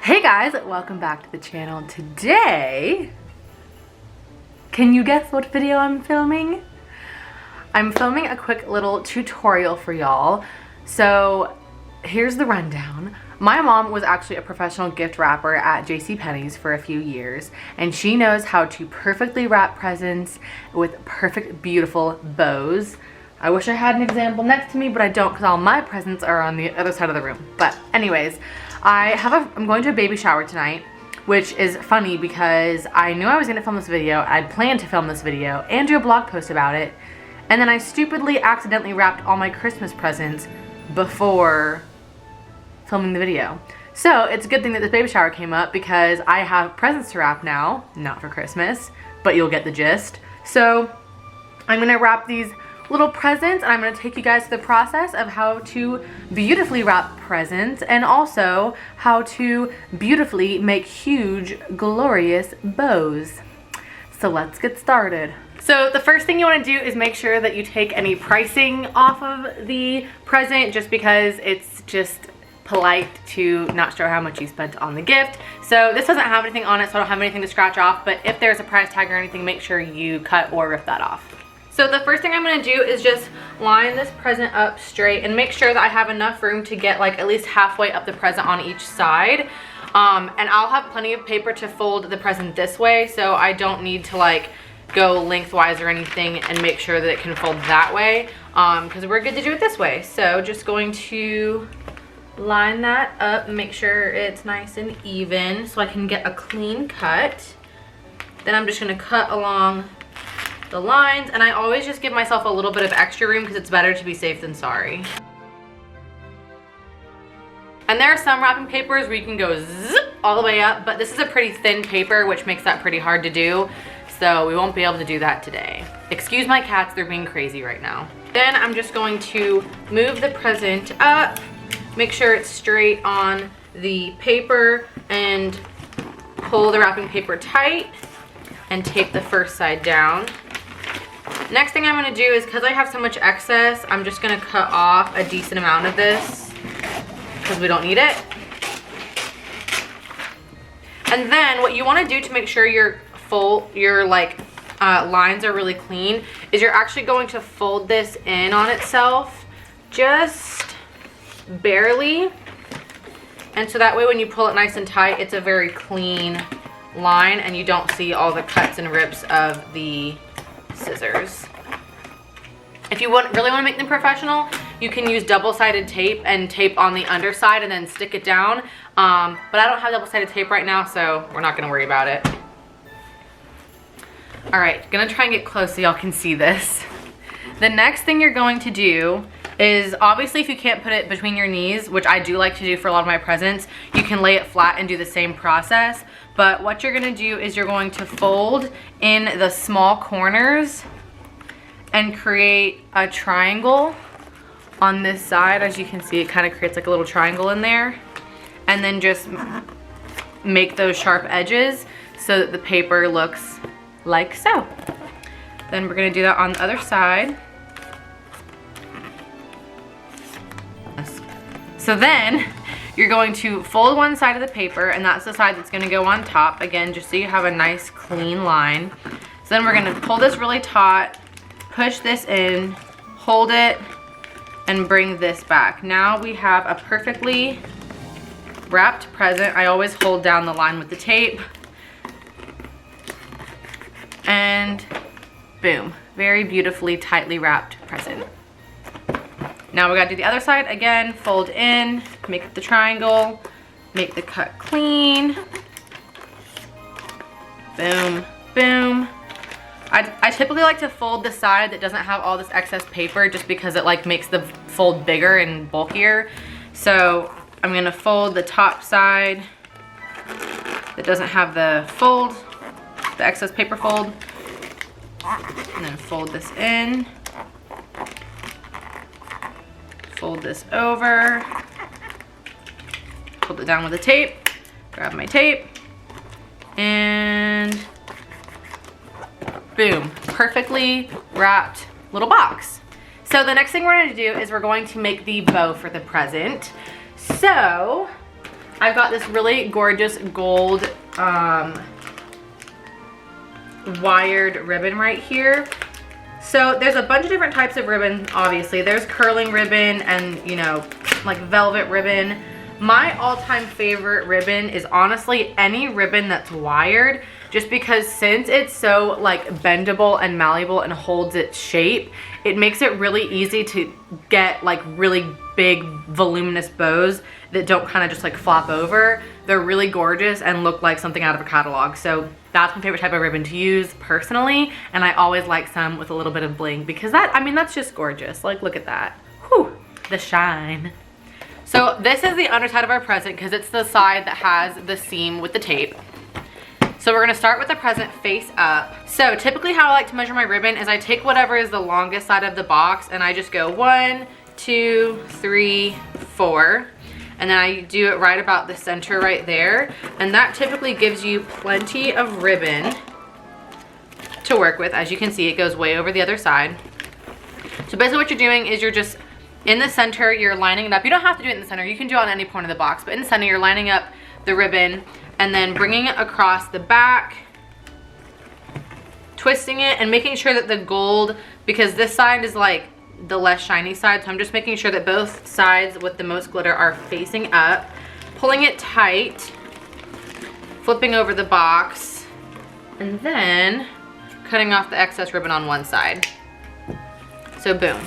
Hey guys, welcome back to the channel. Today, can you guess what video I'm filming? I'm filming a quick little tutorial for y'all. So here's the rundown. My mom was actually a professional gift wrapper at JCPenney's for a few years, and she knows how to perfectly wrap presents with perfect, beautiful bows. I wish I had an example next to me, but I don't because all my presents are on the other side of the room. But anyways, I'm going to a baby shower tonight, which is funny because I knew I was gonna film this video. I'd planned to film this video and do a blog post about it. And then I stupidly accidentally wrapped all my Christmas presents before filming the video. So it's a good thing that this baby shower came up because I have presents to wrap now, not for Christmas, but you'll get the gist. So I'm gonna wrap these little presents, and I'm going to take you guys through the process of how to beautifully wrap presents and also how to beautifully make huge, glorious bows. So let's get started. So the first thing you want to do is make sure that you take any pricing off of the present, just because it's just polite to not show how much you spent on the gift. So this doesn't have anything on it, so I don't have anything to scratch off, but if there's a price tag or anything, make sure you cut or rip that off. So the first thing I'm gonna do is just line this present up straight and make sure that I have enough room to get like at least halfway up the present on each side. And I'll have plenty of paper to fold the present this way, so I don't need to like go lengthwise or anything, and make sure that it can fold that way, because we're good to do it this way. So just going to line that up and make sure it's nice and even so I can get a clean cut. Then I'm just gonna cut along the lines, and I always just give myself a little bit of extra room because it's better to be safe than sorry. And there are some wrapping papers where you can go zip all the way up, but this is a pretty thin paper, which makes that pretty hard to do, so we won't be able to do that today. Excuse my cats, they're being crazy right now. Then I'm just going to move the present up, make sure it's straight on the paper, and pull the wrapping paper tight and tape the first side down. Next thing I'm going to do is, because I have so much excess, I'm just going to cut off a decent amount of this because we don't need it. And then what you want to do to make sure your lines are really clean is you're actually going to fold this in on itself just barely. And so that way when you pull it nice and tight, it's a very clean line and you don't see all the cuts and rips of the scissors. If you really want to make them professional, you can use double-sided tape and tape on the underside and then stick it down. But I don't have double-sided tape right now, so we're not going to worry about it. Alright, gonna try and get close so y'all can see this. The next thing you're going to do is, obviously if you can't put it between your knees, which I do like to do for a lot of my presents, you can lay it flat and do the same process. But what you're gonna do is you're going to fold in the small corners and create a triangle on this side. As you can see, it kind of creates like a little triangle in there. And then just make those sharp edges so that the paper looks like so. Then we're gonna do that on the other side. So then you're going to fold one side of the paper, and that's the side that's gonna go on top, again, just so you have a nice clean line. So then we're gonna pull this really taut, push this in, hold it, and bring this back. Now we have a perfectly wrapped present. I always hold down the line with the tape. And boom, very beautifully tightly wrapped present. Now we gotta do the other side. Again, fold in, make the triangle, make the cut clean. Boom, boom. I typically like to fold the side that doesn't have all this excess paper, just because it like makes the fold bigger and bulkier. So I'm gonna fold the top side that doesn't have the fold, the excess paper fold, and then fold this in. Fold this over, hold it down with the tape, grab my tape, and boom, perfectly wrapped little box. So the next thing we're going to do is we're going to make the bow for the present. So I've got this really gorgeous gold wired ribbon right here. So there's a bunch of different types of ribbon, obviously. There's curling ribbon and, you know, like velvet ribbon. My all-time favorite ribbon is honestly any ribbon that's wired, just because since it's so like bendable and malleable and holds its shape, it makes it really easy to get like really big voluminous bows that don't kind of just like flop over. They're really gorgeous and look like something out of a catalog. So that's my favorite type of ribbon to use personally, and I always like some with a little bit of bling because that, I mean, that's just gorgeous. Like, look at that. Whew, the shine. So this is the underside of our present because it's the side that has the seam with the tape. So we're gonna start with the present face up. So typically how I like to measure my ribbon is I take whatever is the longest side of the box and I just go 1, 2, 3, 4. And then I do it right about the center right there. And that typically gives you plenty of ribbon to work with. As you can see, it goes way over the other side. So basically what you're doing is you're just in the center, you're lining it up. You don't have to do it in the center. You can do it on any point of the box, but in the center, you're lining up the ribbon and then bringing it across the back, twisting it and making sure that the gold, because this side is like the less shiny side, so I'm just making sure that both sides with the most glitter are facing up, pulling it tight, flipping over the box, and then cutting off the excess ribbon on one side. So boom.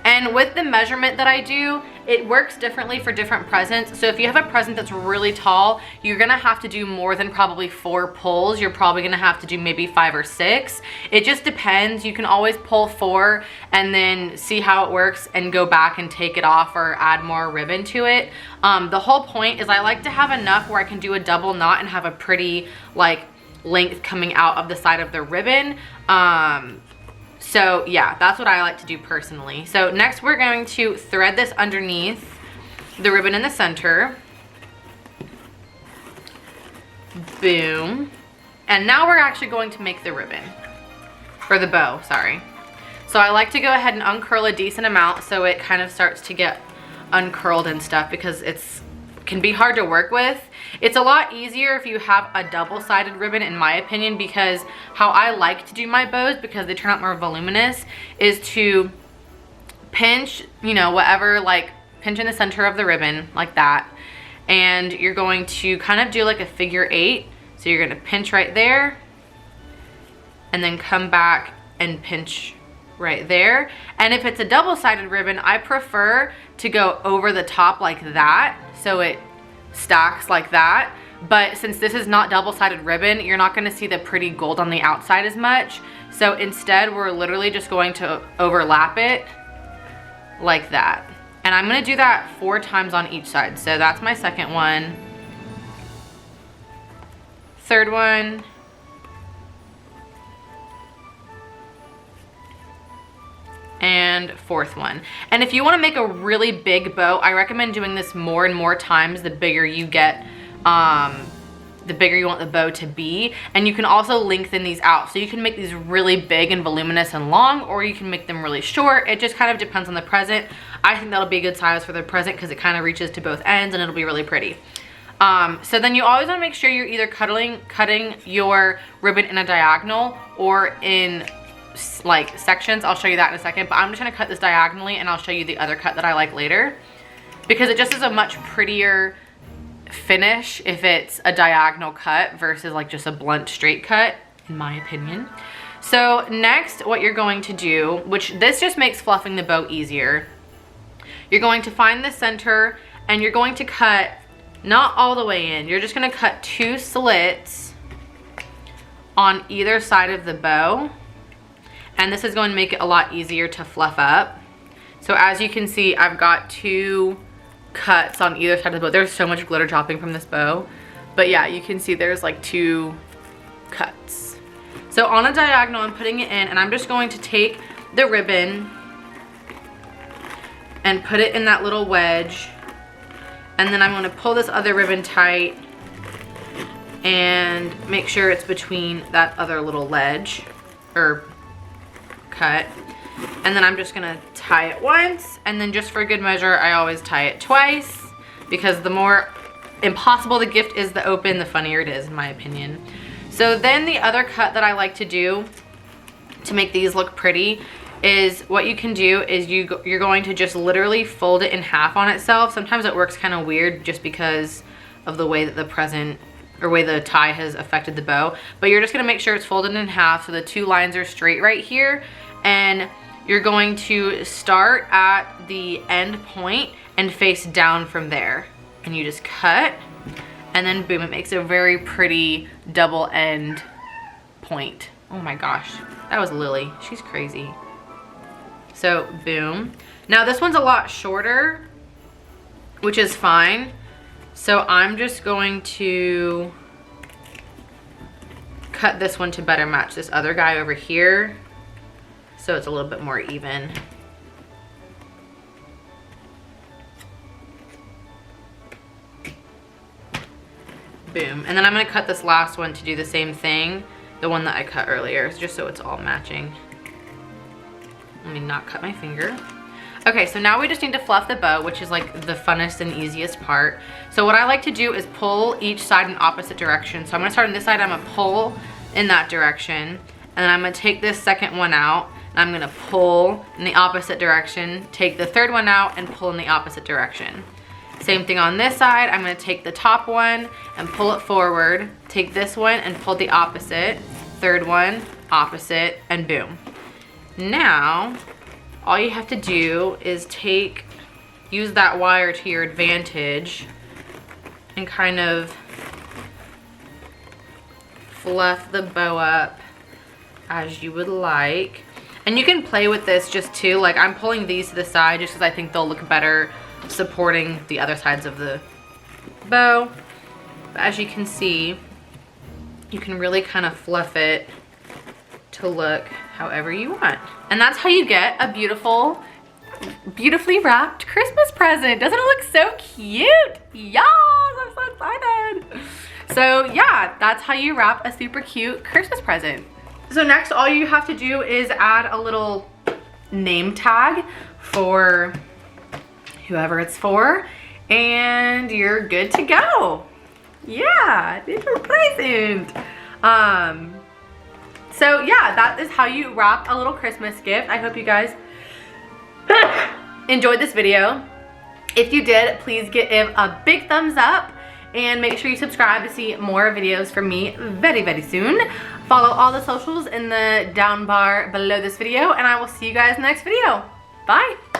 And with the measurement that I do, it works differently for different presents. So if you have a present that's really tall, you're gonna have to do more than probably 4 pulls. You're probably gonna have to do maybe 5 or 6. It just depends. You can always pull 4 and then see how it works and go back and take it off or add more ribbon to it. The whole point is I like to have enough where I can do a double knot and have a pretty like length coming out of the side of the ribbon. So yeah, that's what I like to do personally. So next we're going to thread this underneath the ribbon in the center. Boom. And now we're actually going to make the ribbon, or the bow, sorry. So I like to go ahead and uncurl a decent amount so it kind of starts to get uncurled and stuff because can be hard to work with. It's a lot easier if you have a double-sided ribbon in my opinion, because how I like to do my bows, because they turn out more voluminous, is to pinch, you know, whatever, like pinch in the center of the ribbon like that, and you're going to kind of do like a figure 8. So you're gonna pinch right there and then come back and pinch right there. And if it's a double-sided ribbon, I prefer to go over the top like that so it stacks like that. But since this is not double-sided ribbon, you're not gonna see the pretty gold on the outside as much. So instead, we're literally just going to overlap it like that. And I'm gonna do that 4 times on each side. So that's my second one, third one, and fourth one. And if you want to make a really big bow, I recommend doing this more and more times the bigger you get, the bigger you want the bow to be. And you can also lengthen these out. So you can make these really big and voluminous and long, or you can make them really short. It just kind of depends on the present. I think that'll be a good size for the present because it kind of reaches to both ends and it'll be really pretty. So then you always want to make sure you're either cutting your ribbon in a diagonal or in like sections. I'll show you that in a second, but I'm just gonna cut this diagonally and I'll show you the other cut that I like later, because it just is a much prettier finish if it's a diagonal cut versus like just a blunt straight cut, in my opinion. So next, what you're going to do, which this just makes fluffing the bow easier, you're going to find the center and you're going to cut not all the way in. You're just gonna cut 2 slits on either side of the bow. And this is going to make it a lot easier to fluff up. So as you can see, I've got 2 cuts on either side of the bow. There's so much glitter dropping from this bow. But yeah, you can see there's like 2 cuts. So on a diagonal, I'm putting it in, and I'm just going to take the ribbon and put it in that little wedge. And then I'm going to pull this other ribbon tight and make sure it's between that other little ledge or cut. And then I'm just gonna tie it once, and then just for good measure I always tie it twice, because the more impossible the gift is to open, the funnier it is, in my opinion. So then the other cut that I like to do to make these look pretty is what you can do is you're going to just literally fold it in half on itself. Sometimes it works kind of weird just because of the way that the present or way the tie has affected the bow, but you're just gonna make sure it's folded in half so the two lines are straight right here, and you're going to start at the end point and face down from there, and you just cut, and then boom, it makes a very pretty double end point. Oh my gosh, that was Lily, she's crazy. So boom. Now this one's a lot shorter, which is fine. So I'm just going to cut this one to better match this other guy over here, so it's a little bit more even. Boom. And then I'm gonna cut this last one to do the same thing, the one that I cut earlier, just so it's all matching. Let me not cut my finger. Okay, so now we just need to fluff the bow, which is like the funnest and easiest part. So what I like to do is pull each side in opposite direction. So I'm gonna start on this side, I'm gonna pull in that direction, and then I'm gonna take this second one out, and I'm gonna pull in the opposite direction, take the third one out, and pull in the opposite direction. Same thing on this side, I'm gonna take the top one and pull it forward, take this one and pull the opposite, third one, opposite, and boom. Now, all you have to do is use that wire to your advantage and kind of fluff the bow up as you would like. And you can play with this just too, like I'm pulling these to the side just because I think they'll look better supporting the other sides of the bow. But as you can see, you can really kind of fluff it to look however you want. And that's how you get a beautiful, beautifully wrapped Christmas present. Doesn't it look so cute? Yes, I'm so excited. So yeah, that's how you wrap a super cute Christmas present. So next, all you have to do is add a little name tag for whoever it's for, and you're good to go. Yeah, it's a present. So yeah, that is how you wrap a little Christmas gift. I hope you guys enjoyed this video. If you did, please give a big thumbs up and make sure you subscribe to see more videos from me very, very soon. Follow all the socials in the down bar below this video, and I will see you guys in the next video. Bye.